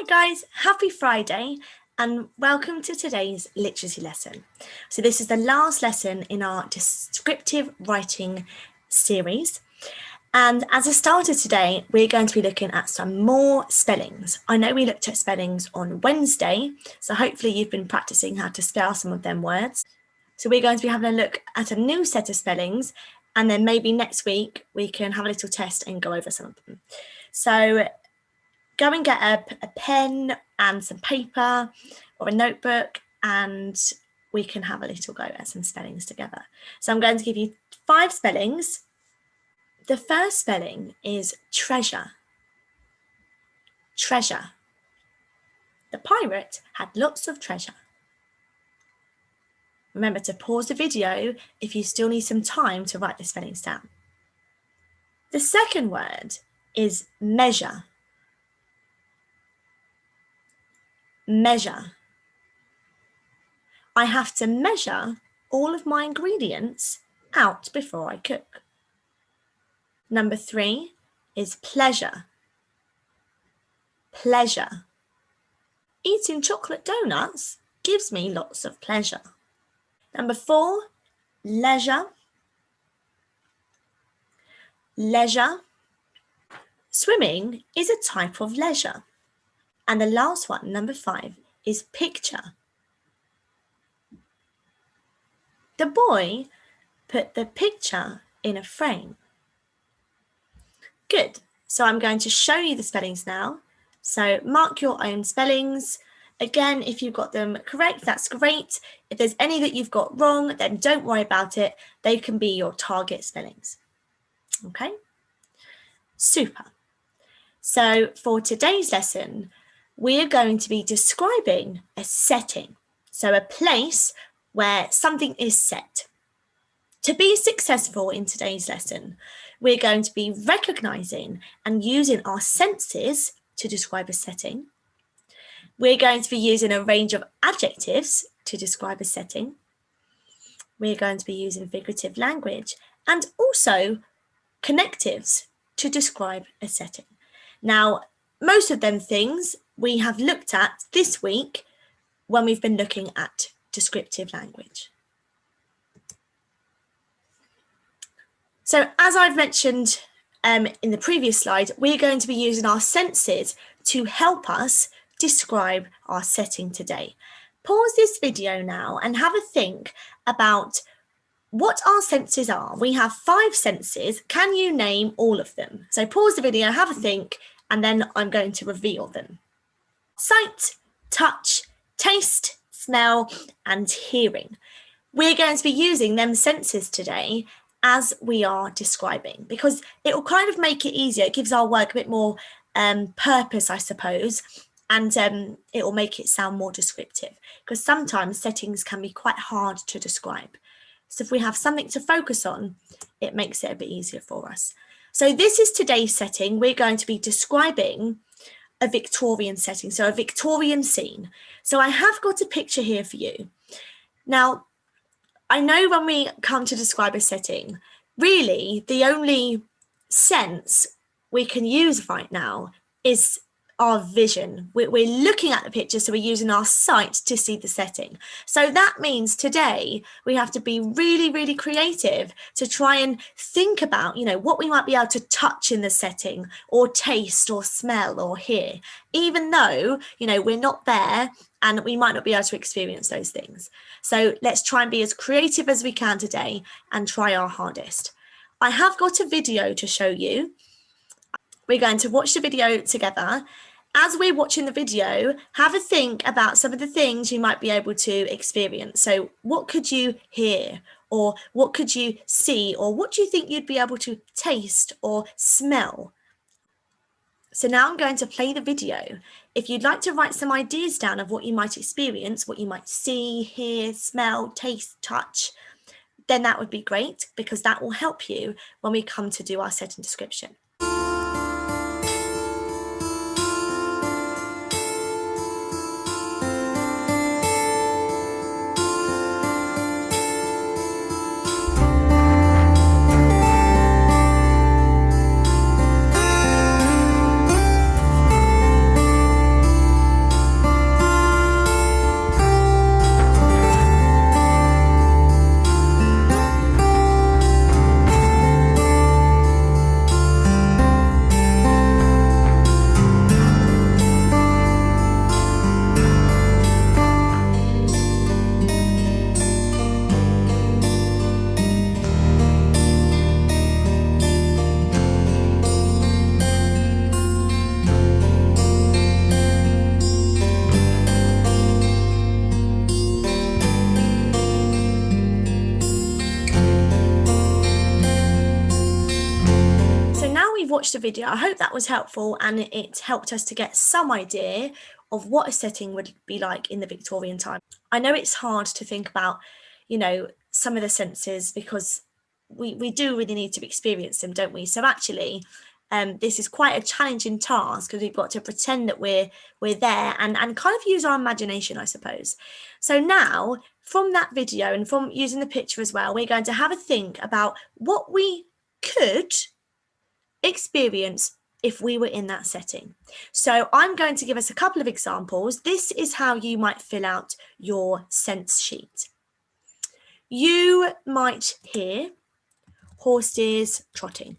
guys, happy Friday and welcome to today's literacy lesson. So this is the last lesson in our descriptive writing series. And as a starter today, we're going to be looking at some more spellings. I know we looked at spellings on Wednesday, so hopefully you've been practicing how to spell some of them words. So we're going to be having a look at a new set of spellings, and then maybe next week we can have a little test and go over some of them. So go and get a pen and some paper or a notebook, and we can have a little go at some spellings together. So I'm going to give you 5 spellings. The first spelling is treasure. Treasure. The pirate had lots of treasure. Remember to pause the video if you still need some time to write the spellings down. The second word is measure. Measure. I have to measure all of my ingredients out before I cook. Number 3 is pleasure. Pleasure. Eating chocolate donuts gives me lots of pleasure. Number 4, leisure. Leisure. Swimming is a type of leisure. And the last one, number 5, is picture. The boy put the picture in a frame. Good. So I'm going to show you the spellings now. So mark your own spellings. Again, if you've got them correct, that's great. If there's any that you've got wrong, then don't worry about it. They can be your target spellings. Okay? Super. So for today's lesson, we're going to be describing a setting, so a place where something is set. To be successful in today's lesson, we're going to be recognizing and using our senses to describe a setting. We're going to be using a range of adjectives to describe a setting. We're going to be using figurative language and also connectives to describe a setting. Now, most of them things we have looked at this week when we've been looking at descriptive language. So as I've mentioned in the previous slide, we're going to be using our senses to help us describe our setting today. Pause this video now and have a think about what our senses are. We have 5 senses. Can you name all of them? So pause the video, have a think, and then I'm going to reveal them. Sight, touch, taste, smell, and hearing. We're going to be using them senses today as we are describing, because it will kind of make it easier. It gives our work a bit more purpose, I suppose, and it will make it sound more descriptive, because sometimes settings can be quite hard to describe. So if we have something to focus on, it makes it a bit easier for us. So this is today's setting. We're going to be describing a Victorian setting, so a Victorian scene. So I have got a picture here for you. Now, I know when we come to describe a setting, really the only sense we can use right now is our vision. We're looking at the picture, so we're using our sight to see the setting. So that means today we have to be really, really creative to try and think about, what we might be able to touch in the setting, or taste, or smell, or hear, even though, we're not there and we might not be able to experience those things. So let's try and be as creative as we can today and try our hardest. I have got a video to show you. We're going to watch the video together. As we're watching the video, have a think about some of the things you might be able to experience. So what could you hear, or what could you see, or what do you think you'd be able to taste or smell? So now I'm going to play the video. If you'd like to write some ideas down of what you might experience, what you might see, hear, smell, taste, touch, then that would be great, because that will help you when we come to do our setting description. watched the video. I hope that was helpful and it helped us to get some idea of what a setting would be like in the Victorian time. I know it's hard to think about, you know, some of the senses because we do really need to experience them, don't we? So actually, this is quite a challenging task because we've got to pretend that we're there and kind of use our imagination, I suppose. So now, from that video and from using the picture as well, we're going to have a think about what we could experience if we were in that setting. So I'm going to give us a couple of examples. This is how you might fill out your sense sheet. You might hear horses trotting.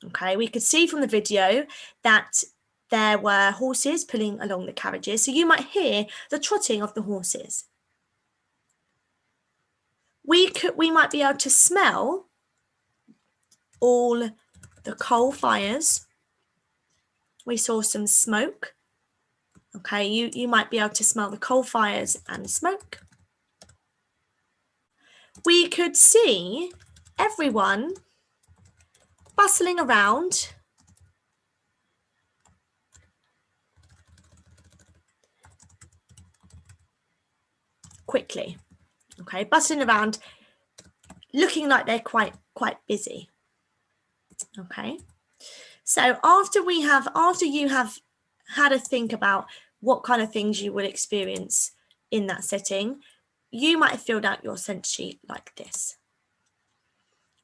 Okay, we could see from the video that there were horses pulling along the carriages, so you might hear the trotting of the horses. We might be able to smell all the coal fires. We saw some smoke. Okay, you might be able to smell the coal fires and smoke. We could see everyone bustling around quickly. Okay, bustling around, looking like they're quite busy. Okay, so after you have had a think about what kind of things you would experience in that setting, you might have filled out your sense sheet like this.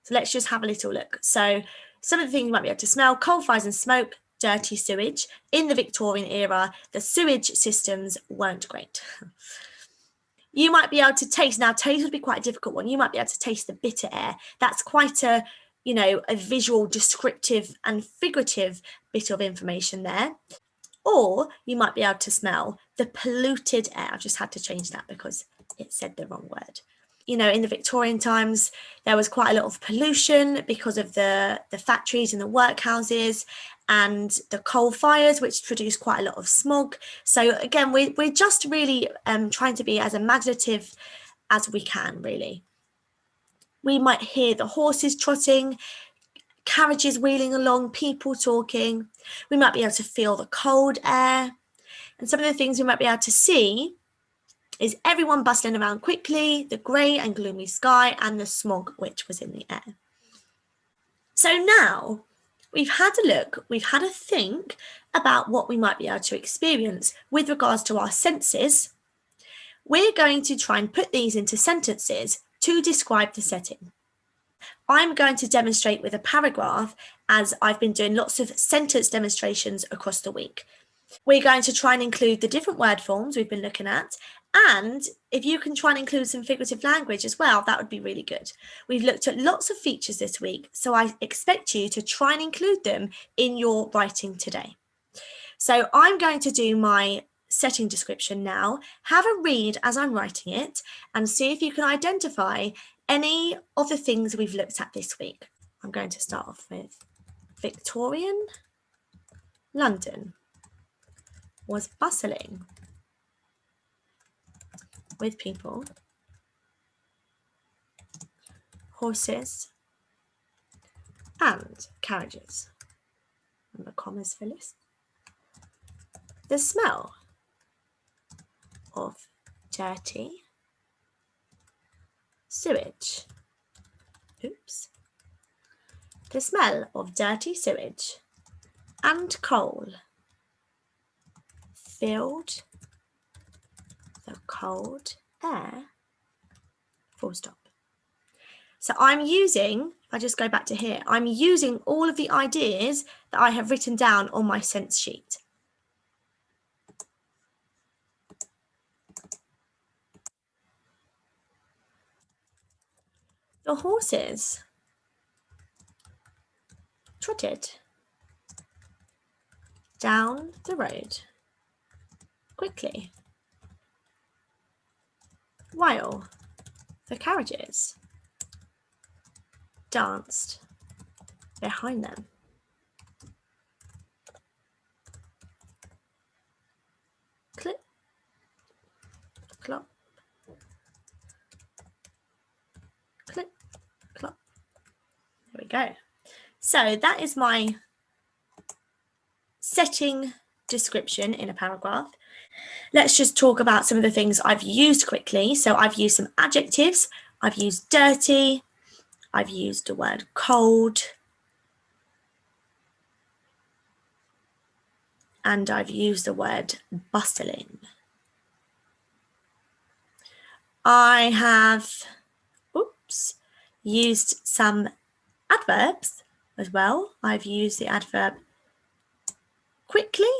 So let's just have a little look. So some of the things you might be able to smell: coal fires and smoke, dirty sewage. In the Victorian era, the sewage systems weren't great. You might be able to taste, now taste would be quite a difficult one. You might be able to taste the bitter air. That's quite a, you know, a visual, descriptive and figurative bit of information there. Or you might be able to smell the polluted air. I've just had to change that because it said the wrong word. You know, in the Victorian times, there was quite a lot of pollution because of the factories and the workhouses and the coal fires, which produced quite a lot of smog. So again, we're just really trying to be as imaginative as we can, really. We might hear the horses trotting, carriages wheeling along, people talking. We might be able to feel the cold air. And some of the things we might be able to see is everyone bustling around quickly, the grey and gloomy sky, and the smog which was in the air. So now we've had a look, we've had a think about what we might be able to experience with regards to our senses. We're going to try and put these into sentences to describe the setting. I'm going to demonstrate with a paragraph, as I've been doing lots of sentence demonstrations across the week. We're going to try and include the different word forms we've been looking at, and if you can try and include some figurative language as well, that would be really good. We've looked at lots of features this week, so I expect you to try and include them in your writing today. So I'm going to do my setting description now. Have a read as I'm writing it and see if you can identify any of the things we've looked at this week. I'm going to start off with Victorian London was bustling with people, horses, and carriages. And the commas for list. The smell of dirty sewage. Oops. The smell of dirty sewage and coal filled the cold air, full stop. So I'm using, if I just go back to here, I'm using all of the ideas that I have written down on my sense sheet. The horses trotted down the road quickly, while the carriages danced behind them. Clip, clop, clip, clop. There we go. So that is my setting description in a paragraph, let's just talk about some of the things I've used quickly. So I've used some adjectives. I've used dirty. I've used the word cold. And I've used the word bustling. I have, used some adverbs as well. I've used the adverb quickly.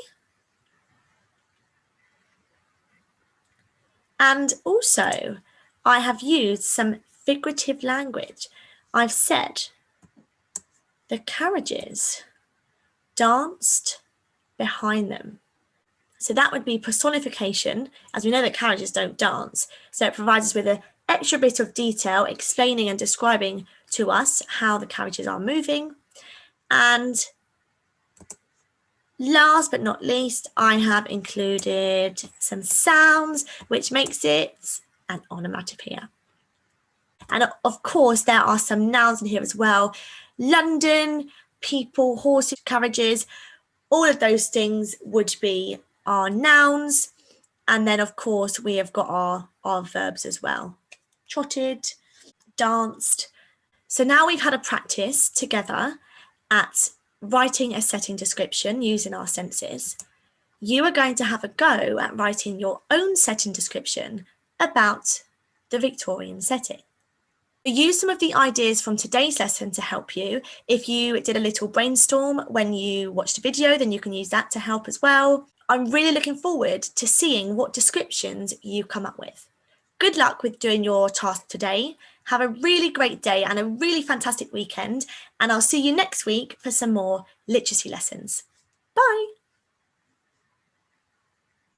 And also, I have used some figurative language. I've said the carriages danced behind them. So that would be personification, as we know that carriages don't dance. So it provides us with an extra bit of detail explaining and describing to us how the carriages are moving. And last but not least, I have included some sounds, which makes it an onomatopoeia. And of course, there are some nouns in here as well. London, people, horses, carriages, all of those things would be our nouns. And then, of course, we have got our verbs as well. Trotted, danced. So now we've had a practice together at writing a setting description using our senses. You are going to have a go at writing your own setting description about the Victorian setting. Use some of the ideas from today's lesson to help you. If you did a little brainstorm when you watched a video, then you can use that to help as well. I'm really looking forward to seeing what descriptions you come up with. Good luck with doing your task today. Have a really great day and a really fantastic weekend, and I'll see you next week for some more literacy lessons. Bye.